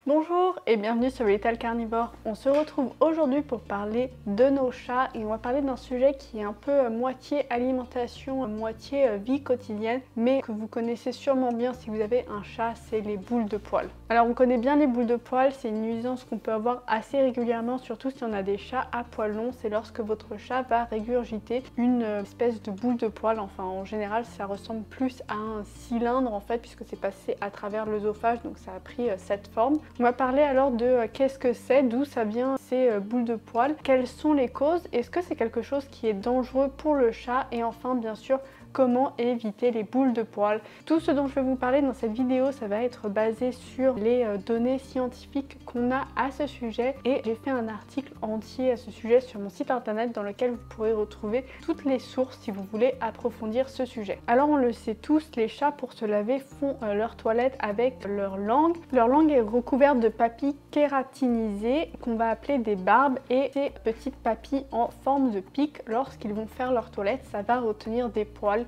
Bonjour et bienvenue sur Little Carnivore. On se retrouve aujourd'hui pour parler de nos chats et on va parler d'un sujet qui est un peu moitié alimentation, moitié vie quotidienne, mais que vous connaissez sûrement bien si vous avez un chat, c'est les boules de poils. Alors on connaît bien les boules de poils, c'est une nuisance qu'on peut avoir assez régulièrement, surtout si on a des chats à poils longs, c'est lorsque votre chat va régurgiter une espèce de boule de poils. Enfin en général ça ressemble plus à un cylindre en fait puisque c'est passé à travers l'œsophage, donc ça a pris cette forme. On va parler alors de qu'est-ce que c'est, d'où ça vient ces boules de poils, quelles sont les causes, est-ce que c'est quelque chose qui est dangereux pour le chat et enfin bien sûr comment éviter les boules de poils. Tout ce dont je vais vous parler dans cette vidéo, ça va être basé sur les données scientifiques qu'on a à ce sujet et j'ai fait un article entier à ce sujet sur mon site internet dans lequel vous pourrez retrouver toutes les sources si vous voulez approfondir ce sujet. Alors on le sait tous, les chats pour se laver font leur toilette avec leur langue. Leur langue est recouverte de papilles kératinisées qu'on va appeler des barbes et ces petites papilles en forme de pic, lorsqu'ils vont faire leur toilette, ça va retenir des poils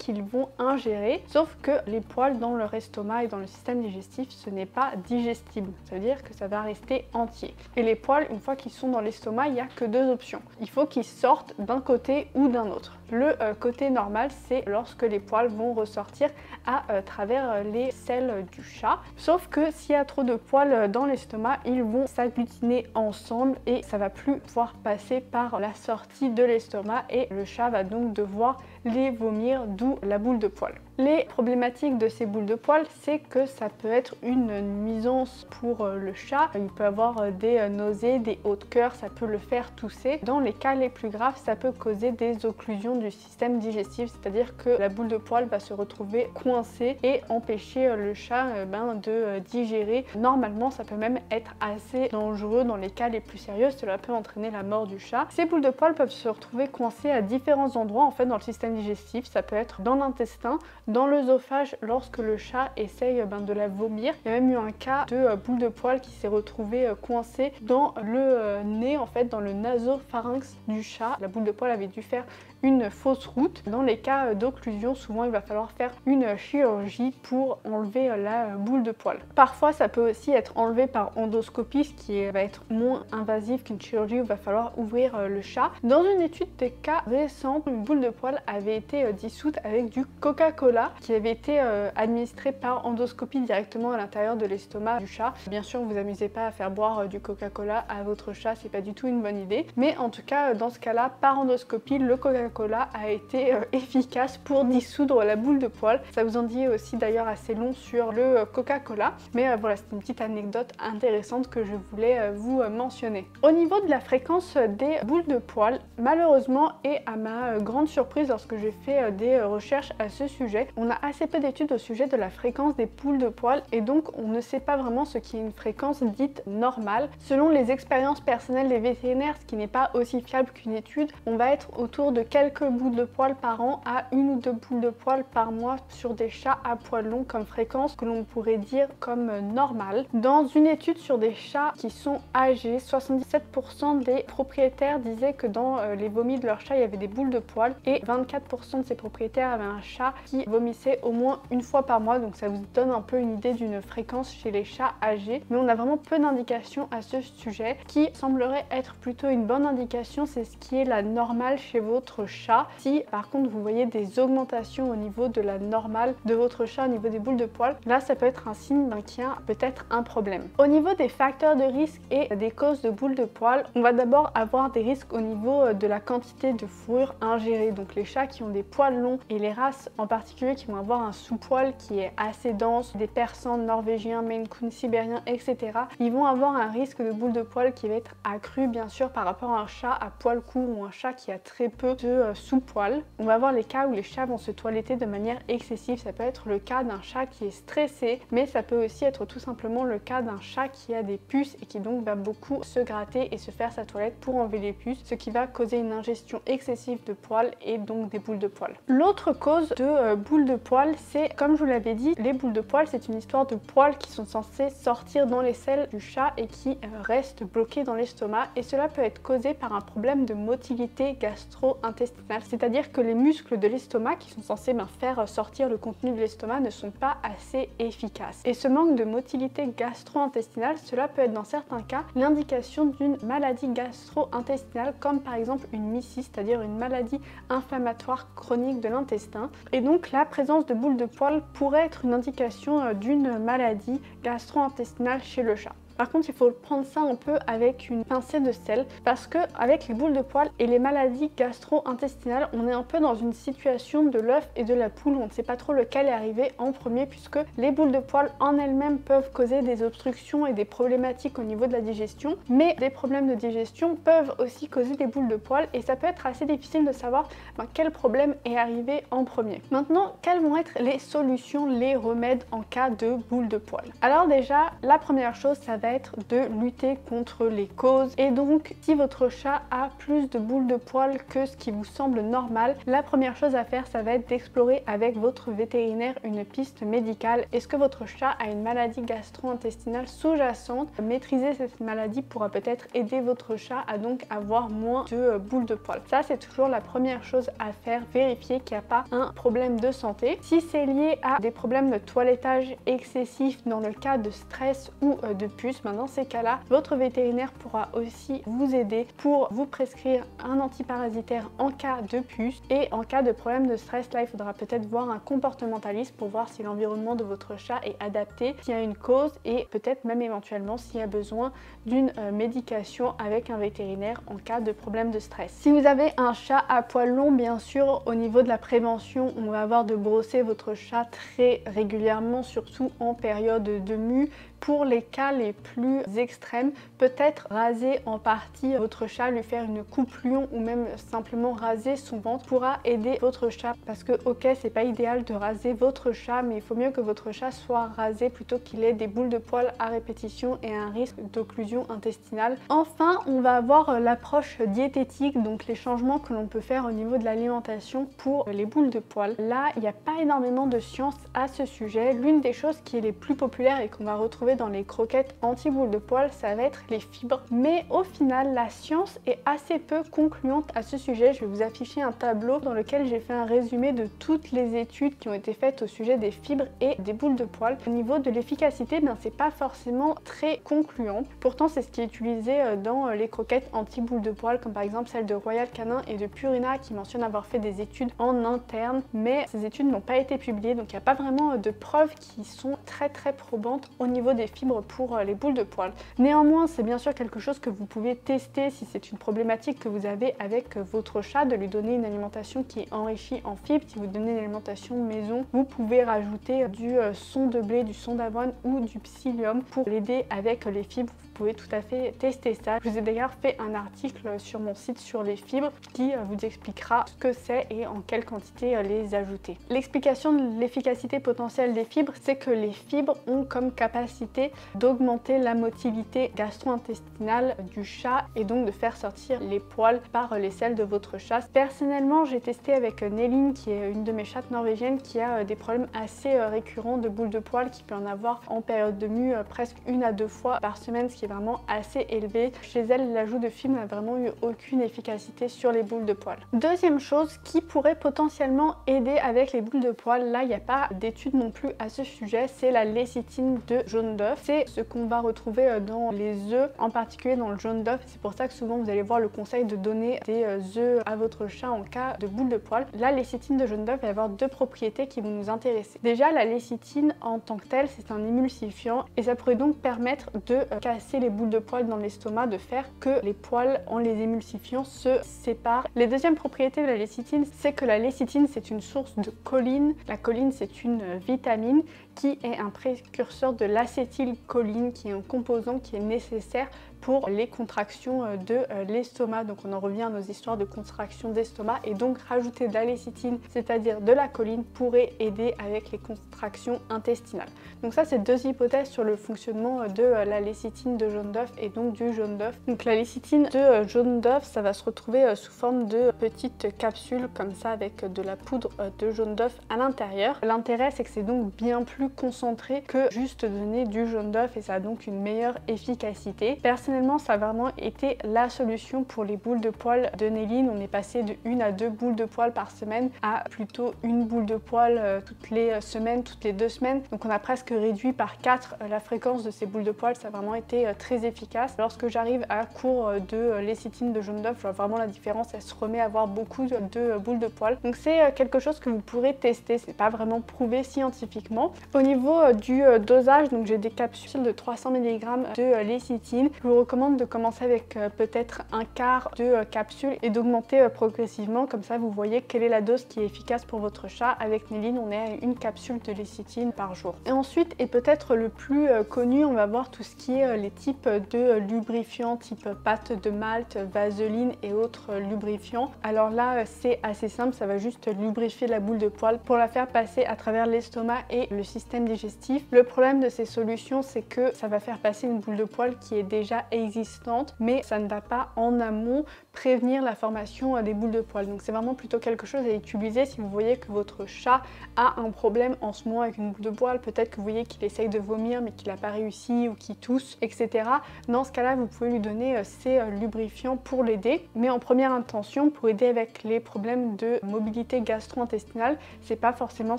qu'ils vont ingérer, sauf que les poils dans leur estomac et dans le système digestif, ce n'est pas digestible, ça veut dire que ça va rester entier. Et les poils, une fois qu'ils sont dans l'estomac, il n'y a que deux options. Il faut qu'ils sortent d'un côté ou d'un autre. Le côté normal, c'est lorsque les poils vont ressortir à travers les selles du chat, sauf que s'il y a trop de poils dans l'estomac, ils vont s'agglutiner ensemble et ça va plus pouvoir passer par la sortie de l'estomac et le chat va donc devoir les vomir, d'où la boule de poils. Les problématiques de ces boules de poils, c'est que ça peut être une nuisance pour le chat. Il peut avoir des nausées, des hauts de cœur, ça peut le faire tousser. Dans les cas les plus graves, ça peut causer des occlusions du système digestif, c'est-à-dire que la boule de poils va se retrouver coincée et empêcher le chat de digérer. Normalement, ça peut même être assez dangereux dans les cas les plus sérieux, cela peut entraîner la mort du chat. Ces boules de poils peuvent se retrouver coincées à différents endroits en fait dans le système digestif, ça peut être dans l'intestin, dans l'œsophage lorsque le chat essaye de la vomir. Il y a même eu un cas de boule de poils qui s'est retrouvé coincée dans le nez, en fait dans le nasopharynx du chat. La boule de poil avait dû faire une fausse route. Dans les cas d'occlusion, souvent il va falloir faire une chirurgie pour enlever la boule de poil. Parfois ça peut aussi être enlevé par endoscopie, ce qui va être moins invasif qu'une chirurgie où il va falloir ouvrir le chat. Dans une étude de cas récente, une boule de poil avait été dissoute avec du Coca-Cola qui avait été administré par endoscopie directement à l'intérieur de l'estomac du chat. Bien sûr, vous amusez pas à faire boire du Coca-Cola à votre chat, c'est pas du tout une bonne idée. Mais en tout cas, dans ce cas-là, par endoscopie, le Coca-Cola a été efficace pour dissoudre la boule de poil. Ça vous en dit aussi d'ailleurs assez long sur le Coca-Cola. Mais voilà, c'est une petite anecdote intéressante que je voulais vous mentionner. Au niveau de la fréquence des boules de poil, malheureusement et à ma grande surprise lorsque j'ai fait des recherches à ce sujet, on a assez peu d'études au sujet de la fréquence des boules de poils et donc on ne sait pas vraiment ce qui est une fréquence dite normale. Selon les expériences personnelles des vétérinaires, ce qui n'est pas aussi fiable qu'une étude, on va être autour de quelques boules de poils par an à une ou deux boules de poils par mois sur des chats à poils longs comme fréquence que l'on pourrait dire comme normale. Dans une étude sur des chats qui sont âgés, 77% des propriétaires disaient que dans les vomis de leur chat il y avait des boules de poils et 24% de ces propriétaires avaient un chat qui vomissait au moins une fois par mois, donc ça vous donne un peu une idée d'une fréquence chez les chats âgés, mais on a vraiment peu d'indications à ce sujet. Qui semblerait être plutôt une bonne indication, c'est ce qui est la normale chez votre chat. Si par contre vous voyez des augmentations au niveau de la normale de votre chat au niveau des boules de poils, là ça peut être un signe qu'il y a peut-être un problème. Au niveau des facteurs de risque et des causes de boules de poils, on va d'abord avoir des risques au niveau de la quantité de fourrure ingérée, donc les chats qui ont des poils longs et les races en particulier qui vont avoir un sous-poil qui est assez dense, des persans norvégiens, Maine Coon, sibériens, etc. Ils vont avoir un risque de boule de poils qui va être accru bien sûr par rapport à un chat à poil court ou un chat qui a très peu de sous-poil. On va avoir les cas où les chats vont se toiletter de manière excessive. Ça peut être le cas d'un chat qui est stressé, mais ça peut aussi être tout simplement le cas d'un chat qui a des puces et qui donc va beaucoup se gratter et se faire sa toilette pour enlever les puces, ce qui va causer une ingestion excessive de poils et donc des boules de poils. L'autre cause de boules de poils, c'est comme je vous l'avais dit, les boules de poils, c'est une histoire de poils qui sont censés sortir dans les selles du chat et qui restent bloqués dans l'estomac, et cela peut être causé par un problème de motilité gastro-intestinale. intestinale, c'est-à-dire que les muscles de l'estomac qui sont censés faire sortir le contenu de l'estomac ne sont pas assez efficaces. Et ce manque de motilité gastro-intestinale, cela peut être dans certains cas l'indication d'une maladie gastro-intestinale comme par exemple une MIS-C, c'est-à-dire une maladie inflammatoire chronique de l'intestin. Et donc la présence de boules de poils pourrait être une indication d'une maladie gastro-intestinale chez le chat. Par contre, il faut prendre ça un peu avec une pincée de sel parce que avec les boules de poils et les maladies gastro-intestinales, on est un peu dans une situation de l'œuf et de la poule où on ne sait pas trop lequel est arrivé en premier puisque les boules de poils en elles-mêmes peuvent causer des obstructions et des problématiques au niveau de la digestion, mais des problèmes de digestion peuvent aussi causer des boules de poils et ça peut être assez difficile de savoir quel problème est arrivé en premier. Maintenant, quelles vont être les solutions, les remèdes en cas de boules de poils? Alors déjà, la première chose, ça va être de lutter contre les causes et donc si votre chat a plus de boules de poils que ce qui vous semble normal, la première chose à faire ça va être d'explorer avec votre vétérinaire une piste médicale. Est-ce que votre chat a une maladie gastro-intestinale sous-jacente? Maîtriser cette maladie pourra peut-être aider votre chat à donc avoir moins de boules de poils. Ça c'est toujours la première chose à faire, vérifier qu'il n'y a pas un problème de santé. Si c'est lié à des problèmes de toilettage excessif dans le cas de stress ou de puce, dans ces cas-là, votre vétérinaire pourra aussi vous aider pour vous prescrire un antiparasitaire en cas de puce et en cas de problème de stress. Là, il faudra peut-être voir un comportementaliste pour voir si l'environnement de votre chat est adapté, s'il y a une cause et peut-être même éventuellement s'il y a besoin d'une médication avec un vétérinaire en cas de problème de stress. Si vous avez un chat à poils longs, bien sûr, au niveau de la prévention, on va avoir de brosser votre chat très régulièrement, surtout en période de mue. Pour les cas les plus extrêmes, peut-être raser en partie votre chat, lui faire une coupe lion ou même simplement raser son ventre pourra aider votre chat parce que ok, c'est pas idéal de raser votre chat, mais il faut mieux que votre chat soit rasé plutôt qu'il ait des boules de poils à répétition et un risque d'occlusion intestinale. Enfin, on va avoir l'approche diététique, donc les changements que l'on peut faire au niveau de l'alimentation pour les boules de poils. Là, il n'y a pas énormément de science à ce sujet. L'une des choses qui est les plus populaires et qu'on va retrouver dans les croquettes anti-boules de poils, ça va être les fibres. Mais au final, la science est assez peu concluante à ce sujet. Je vais vous afficher un tableau dans lequel j'ai fait un résumé de toutes les études qui ont été faites au sujet des fibres et des boules de poils. Au niveau de l'efficacité, c'est pas forcément très concluant. Pourtant, c'est ce qui est utilisé dans les croquettes anti-boules de poils, comme par exemple celle de Royal Canin et de Purina qui mentionnent avoir fait des études en interne, mais ces études n'ont pas été publiées, donc il n'y a pas vraiment de preuves qui sont très probantes au niveau des fibres pour les boules de poils. Néanmoins, c'est bien sûr quelque chose que vous pouvez tester si c'est une problématique que vous avez avec votre chat, de lui donner une alimentation qui est enrichie en fibres. Si vous donnez une alimentation maison, vous pouvez rajouter du son de blé, du son d'avoine ou du psyllium pour l'aider avec les fibres. Vous pouvez tout à fait tester ça. Je vous ai d'ailleurs fait un article sur mon site sur les fibres qui vous expliquera ce que c'est et en quelle quantité les ajouter. L'explication de l'efficacité potentielle des fibres, c'est que les fibres ont comme capacité d'augmenter la motilité gastro-intestinale du chat et donc de faire sortir les poils par les selles de votre chat. Personnellement, j'ai testé avec Néline, qui est une de mes chattes norvégiennes, qui a des problèmes assez récurrents de boules de poils, qui peut en avoir en période de mue presque 1 à 2 fois par semaine, ce qui est vraiment assez élevé. Chez elle, l'ajout de fibres n'a vraiment eu aucune efficacité sur les boules de poils. Deuxième chose qui pourrait potentiellement aider avec les boules de poils, là il n'y a pas d'études non plus à ce sujet, c'est la lécithine de jaune d'œuf. C'est ce qu'on va retrouver dans les œufs, en particulier dans le jaune d'œuf. C'est pour ça que souvent vous allez voir le conseil de donner des œufs à votre chat en cas de boules de poils. La lécithine de jaune d'œuf va avoir 2 propriétés qui vont nous intéresser. Déjà, la lécithine en tant que telle, c'est un émulsifiant et ça pourrait donc permettre de casser les boules de poils dans l'estomac, de faire que les poils en les émulsifiant se séparent. Les deuxièmes propriétés de la lécithine, c'est que la lécithine c'est une source de choline. La choline c'est une vitamine qui est un précurseur de l'acétylcholine, qui est un composant qui est nécessaire pour les contractions de l'estomac. Donc on en revient à nos histoires de contractions d'estomac et donc rajouter de la lécithine, c'est-à-dire de la choline, pourrait aider avec les contractions intestinales. Donc ça, c'est 2 hypothèses sur le fonctionnement de la lécithine de jaune d'œuf et donc du jaune d'œuf. Donc la lécithine de jaune d'œuf, ça va se retrouver sous forme de petites capsules comme ça avec de la poudre de jaune d'œuf à l'intérieur. L'intérêt, c'est que c'est donc bien plus concentré que juste donner du jaune d'œuf et ça a donc une meilleure efficacité. Personnellement, personnellement, ça a vraiment été la solution pour les boules de poils de Néline. On est passé de 1 à 2 boules de poils par semaine à plutôt une boule de poils toutes les semaines, toutes les 2 semaines. Donc on a presque réduit par 4 la fréquence de ces boules de poils. Ça a vraiment été très efficace. Lorsque j'arrive à court de lécithine de jaune d'œuf, je vois vraiment la différence. Elle se remet à avoir beaucoup de boules de poils. Donc c'est quelque chose que vous pourrez tester. C'est pas vraiment prouvé scientifiquement. Au niveau du dosage, donc j'ai des capsules de 300 mg de lécithine. Je vous recommande de commencer avec peut-être un quart de capsule et d'augmenter progressivement. Comme ça, vous voyez quelle est la dose qui est efficace pour votre chat. Avec Néline, on est à une capsule de lécithine par jour. Et ensuite, et peut-être le plus connu, on va voir tout ce qui est les types de lubrifiants, type pâte de malt, vaseline et autres lubrifiants. Alors là, c'est assez simple, ça va juste lubrifier la boule de poil pour la faire passer à travers l'estomac et le système digestif. Le problème de ces solutions, c'est que ça va faire passer une boule de poil qui est déjà existante, mais ça ne va pas en amont prévenir la formation des boules de poil. Donc c'est vraiment plutôt quelque chose à utiliser si vous voyez que votre chat a un problème en ce moment avec une boule de poil. Peut-être que vous voyez qu'il essaye de vomir mais qu'il n'a pas réussi ou qu'il tousse, etc. Dans ce cas-là, vous pouvez lui donner ces lubrifiants pour l'aider. Mais en première intention, pour aider avec les problèmes de mobilité gastro-intestinale, c'est pas forcément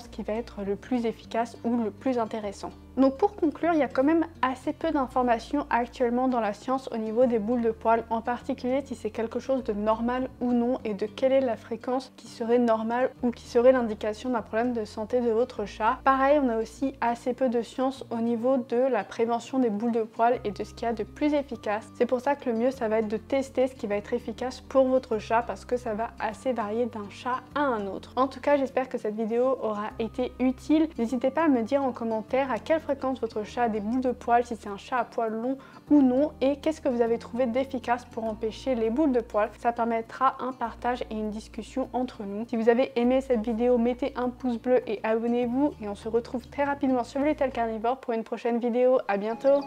ce qui va être le plus efficace ou le plus intéressant. Donc pour conclure, il y a quand même assez peu d'informations actuellement dans la science au niveau des boules de poil, en particulier si c'est quelque chose de normal ou non et de quelle est la fréquence qui serait normale ou qui serait l'indication d'un problème de santé de votre chat. Pareil, on a aussi assez peu de science au niveau de la prévention des boules de poil et de ce qu'il y a de plus efficace. C'est pour ça que le mieux, ça va être de tester ce qui va être efficace pour votre chat parce que ça va assez varier d'un chat à un autre. En tout cas, j'espère que cette vidéo aura été utile. N'hésitez pas à me dire en commentaire à quelle fréquence votre chat a des boules de poils, si c'est un chat à poils longs ou non, et qu'est-ce que vous avez trouvé d'efficace pour empêcher les boules de poils. Ça permettra un partage et une discussion entre nous. Si vous avez aimé cette vidéo, mettez un pouce bleu et abonnez-vous, et on se retrouve très rapidement sur Little Carnivore pour une prochaine vidéo. À bientôt!